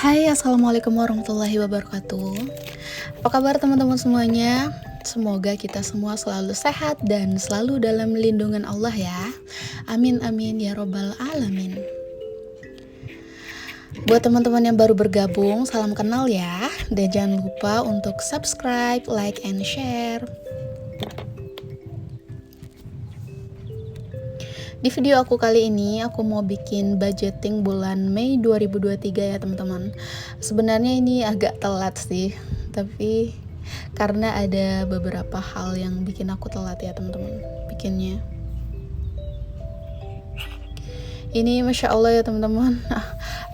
Hai, assalamualaikum warahmatullahi wabarakatuh. Apa kabar teman-teman semuanya? Semoga kita semua selalu sehat dan selalu dalam lindungan Allah ya. Amin amin ya robbal alamin. Buat teman-teman yang baru bergabung, salam kenal ya. Dan jangan lupa untuk subscribe, like, and share. Di video aku kali ini, aku mau bikin budgeting bulan Mei 2023 ya teman-teman. Sebenarnya ini agak telat sih, tapi karena ada beberapa hal yang bikin aku telat ya teman-teman bikinnya. Ini Masya Allah ya teman-teman,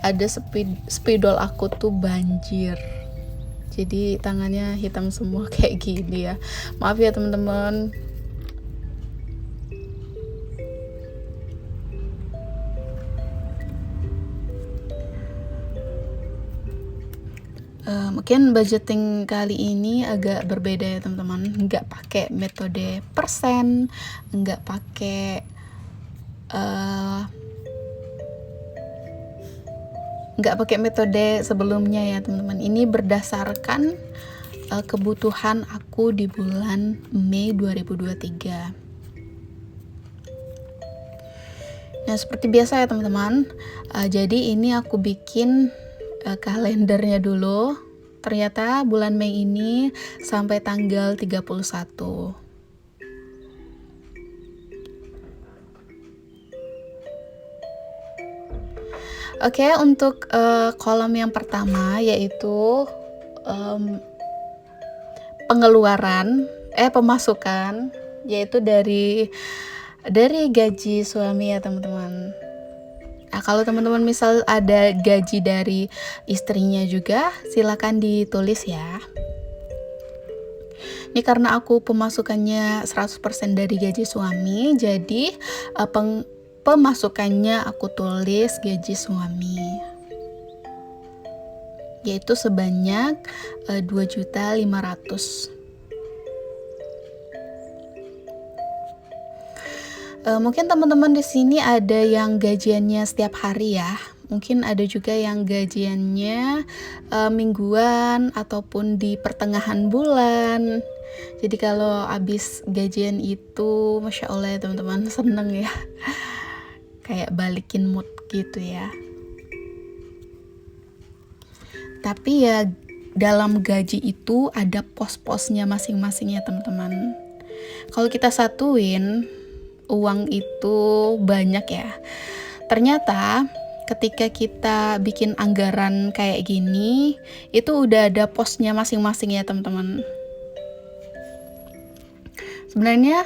ada spidol aku tuh banjir. Jadi tangannya hitam semua kayak gini ya. Maaf ya teman-teman. Mungkin budgeting kali ini agak berbeda ya teman-teman, nggak pakai metode persen, nggak pakai metode sebelumnya ya teman-teman. Ini berdasarkan kebutuhan aku di bulan Mei 2023. Nah, seperti biasa ya teman-teman, jadi ini aku bikin kalendernya dulu. Ternyata bulan Mei ini sampai tanggal 31. Oke, untuk kolom yang pertama yaitu pemasukan, yaitu dari gaji suami ya teman-teman. Nah, kalau teman-teman misal ada gaji dari istrinya juga, silakan ditulis ya. Ini karena aku pemasukannya 100% dari gaji suami, jadi pemasukannya aku tulis gaji suami. Yaitu sebanyak 2.500.000. Mungkin teman-teman di sini ada yang gajiannya setiap hari ya. Mungkin ada juga yang gajiannya mingguan ataupun di pertengahan bulan. Jadi kalau habis gajian itu, Masya Allah ya teman-teman, seneng ya. Kayak balikin mood gitu ya. Tapi ya dalam gaji itu ada pos-posnya masing-masing ya teman-teman. Kalau kita satuin, uang itu banyak ya. Ternyata ketika kita bikin anggaran kayak gini, itu udah ada posnya masing-masing ya teman-teman. Sebenarnya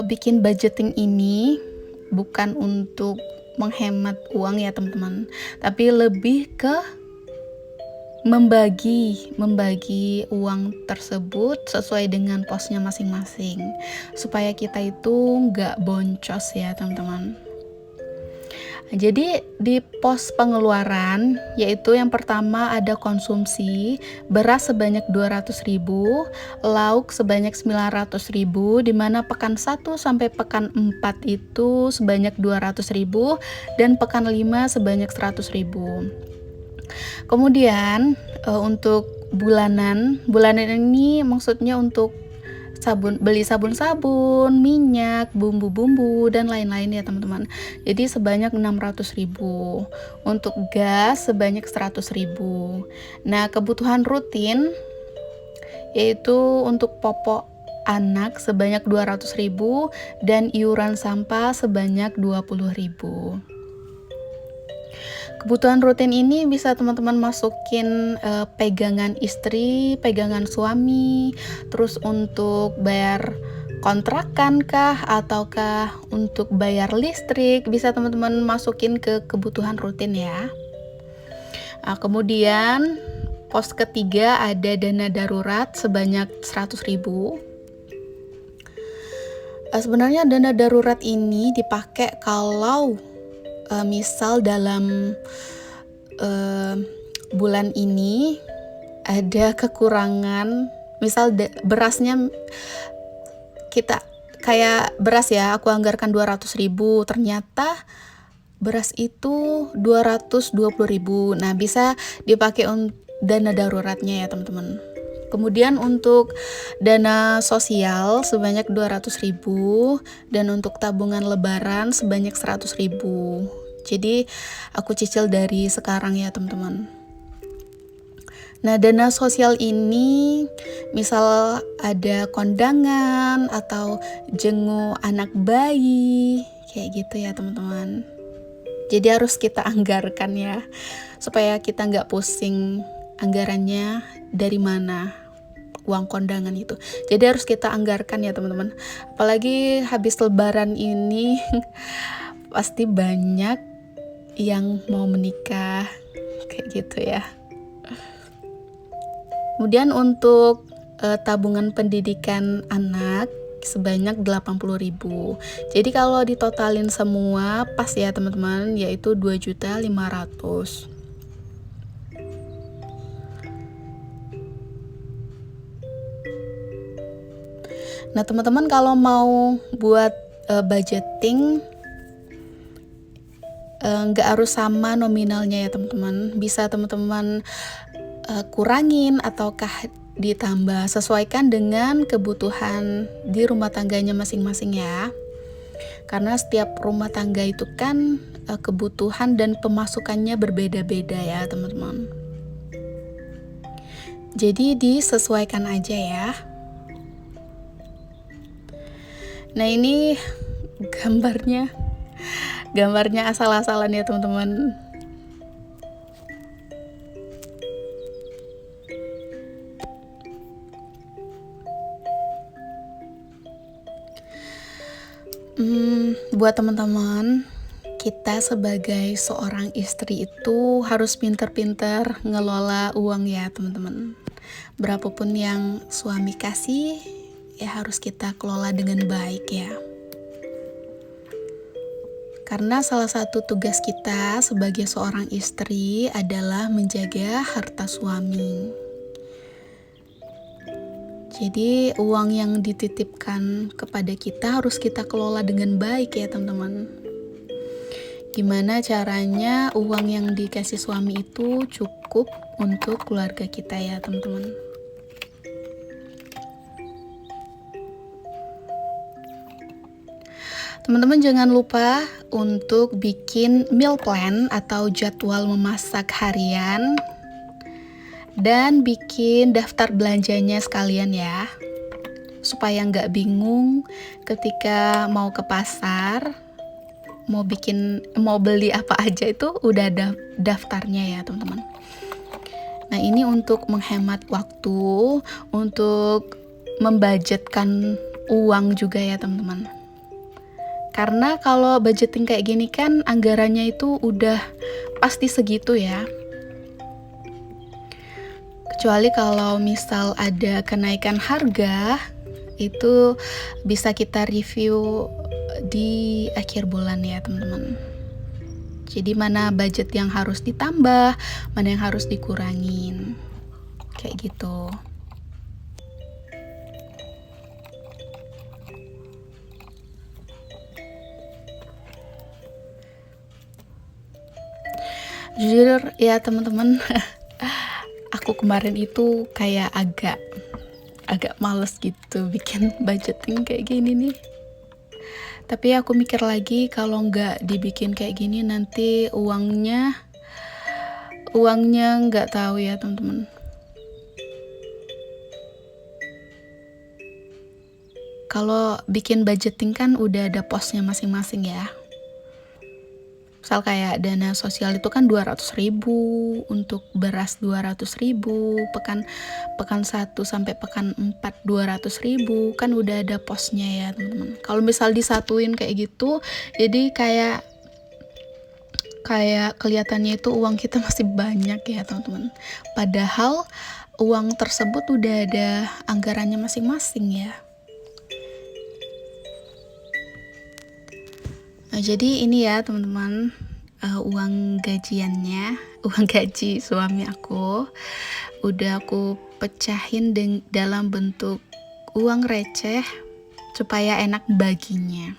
bikin budgeting ini bukan untuk menghemat uang ya teman-teman, tapi lebih ke membagi uang tersebut sesuai dengan posnya masing-masing supaya kita itu nggak boncos ya teman-teman. Jadi di pos pengeluaran, yaitu yang pertama ada konsumsi, beras sebanyak 200.000, lauk sebanyak 900.000, di mana pekan 1 sampai pekan 4 itu sebanyak 200.000 dan pekan 5 sebanyak 100.000. Kemudian untuk bulanan ini maksudnya untuk beli sabun-sabun, minyak, bumbu-bumbu dan lain-lain ya teman-teman. Jadi sebanyak 600.000. Untuk gas sebanyak 100.000. Nah, kebutuhan rutin yaitu untuk popok anak sebanyak 200.000 dan iuran sampah sebanyak 20.000. Kebutuhan rutin ini bisa teman-teman masukin pegangan istri, pegangan suami, terus untuk bayar kontrakan kah, ataukah untuk bayar listrik, bisa teman-teman masukin ke kebutuhan rutin ya. Nah, kemudian pos ketiga ada dana darurat sebanyak 100.000. Sebenarnya dana darurat ini dipakai kalau misal dalam bulan ini ada kekurangan, misal berasnya kita kayak beras ya, aku anggarkan 200.000, ternyata beras itu 220.000. Nah, bisa dipakai dana daruratnya ya, teman-teman. Kemudian untuk dana sosial sebanyak 200.000 dan untuk tabungan lebaran sebanyak 100.000. Jadi aku cicil dari sekarang ya, teman-teman. Nah, dana sosial ini misal ada kondangan atau jenguk anak bayi, kayak gitu ya, teman-teman. Jadi harus kita anggarkan ya, supaya kita nggak pusing anggarannya dari mana uang kondangan itu. Jadi harus kita anggarkan ya, teman-teman. Apalagi habis lebaran ini pasti banyak yang mau menikah, kayak gitu ya. Kemudian untuk tabungan pendidikan anak sebanyak 80.000. Jadi kalau ditotalin semua pas ya, teman-teman, yaitu 2.500.000. Nah, teman-teman kalau mau buat budgeting nggak harus sama nominalnya ya, teman-teman. Bisa teman-teman kurangin ataukah ditambah, sesuaikan dengan kebutuhan di rumah tangganya masing-masing ya. Karena setiap rumah tangga itu kan kebutuhan dan pemasukannya berbeda-beda ya, teman-teman. Jadi disesuaikan aja ya. Nah, ini gambarnya asal-asalan ya, teman-teman. Buat teman-teman, kita sebagai seorang istri itu harus pinter-pinter ngelola uang ya, teman-teman. Berapapun yang suami kasih, ya harus kita kelola dengan baik ya. Karena salah satu tugas kita sebagai seorang istri adalah menjaga harta suami. Jadi uang yang dititipkan kepada kita harus kita kelola dengan baik ya, teman-teman. Gimana caranya uang yang dikasih suami itu cukup untuk keluarga kita ya, teman-teman. Teman-teman jangan lupa untuk bikin meal plan atau jadwal memasak harian dan bikin daftar belanjanya sekalian ya, supaya nggak bingung ketika mau ke pasar, mau beli apa aja itu udah ada daftarnya ya, teman-teman. Nah, ini untuk menghemat waktu, untuk membudgetkan uang juga ya, teman-teman. Karena kalau budgeting kayak gini kan anggarannya itu udah pasti segitu ya. Kecuali kalau misal ada kenaikan harga, itu bisa kita review di akhir bulan ya, teman-teman. Jadi mana budget yang harus ditambah, mana yang harus dikurangin, kayak gitu. Jujur ya, teman-teman, aku kemarin itu kayak agak males gitu bikin budgeting kayak gini nih. Tapi aku mikir lagi, kalau nggak dibikin kayak gini nanti uangnya nggak tahu ya, teman-teman. Kalau bikin budgeting kan udah ada posnya masing-masing ya. Misal kayak dana sosial itu kan 200.000, untuk beras 200.000, pekan 1 sampai pekan 4 200.000, kan udah ada posnya ya, teman-teman. Kalau misal disatuin kayak gitu, jadi kayak kelihatannya itu uang kita masih banyak ya, teman-teman. Padahal uang tersebut udah ada anggarannya masing-masing ya. Nah, jadi ini ya, teman-teman, uang gajiannya, uang gaji suami aku udah aku pecahin dalam bentuk uang receh supaya enak baginya.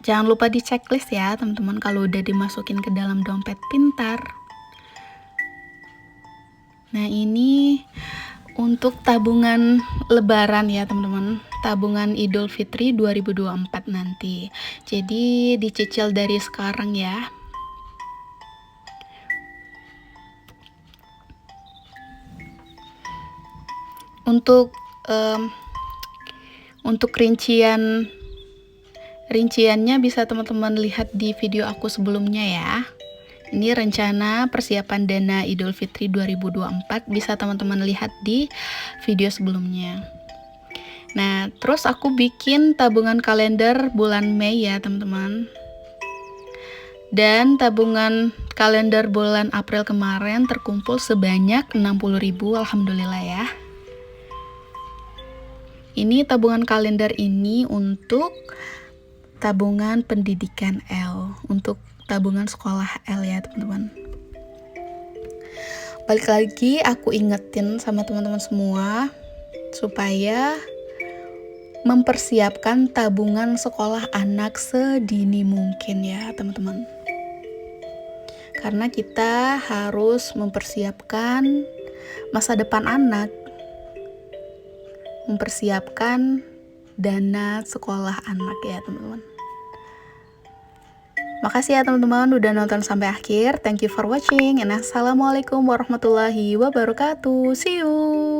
Jangan lupa di checklist ya teman-teman kalau udah dimasukin ke dalam dompet pintar. Nah, ini untuk tabungan lebaran ya teman-teman, tabungan Idul Fitri 2024 nanti. Jadi dicicil dari sekarang ya. Untuk rinciannya bisa teman-teman lihat di video aku sebelumnya ya. Ini rencana persiapan dana Idul Fitri 2024, bisa teman-teman lihat di video sebelumnya. Nah, terus aku bikin tabungan kalender bulan Mei ya teman-teman. Dan tabungan kalender bulan April kemarin terkumpul sebanyak 60.000, alhamdulillah ya. Ini tabungan kalender ini untuk tabungan pendidikan L, untuk tabungan sekolah L ya teman-teman. Balik lagi aku ingetin sama teman-teman semua supaya mempersiapkan tabungan sekolah anak sedini mungkin ya teman-teman. Karena kita harus mempersiapkan masa depan anak, mempersiapkan dana sekolah anak ya teman-teman. Makasih ya teman-teman udah nonton sampai akhir. Thank you for watching and assalamualaikum warahmatullahi wabarakatuh. See you.